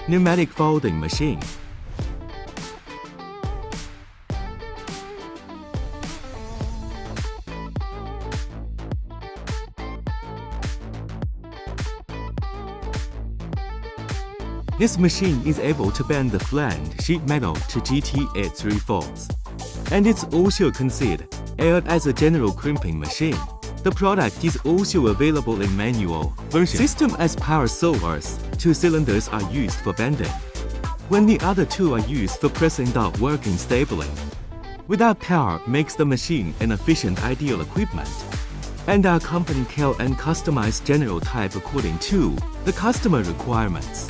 Pneumatic folding machine. This machine is able to bend the flanged sheet metal to GT at 3 folds. And it's also considered as a general crimping machine. The product is also available in manual version. System as power source. 2 cylinders are used for bending, when the other 2 are used for pressing down working stably. Without power makes the machine an efficient ideal equipment. And our company can customize general type according to the customer requirements.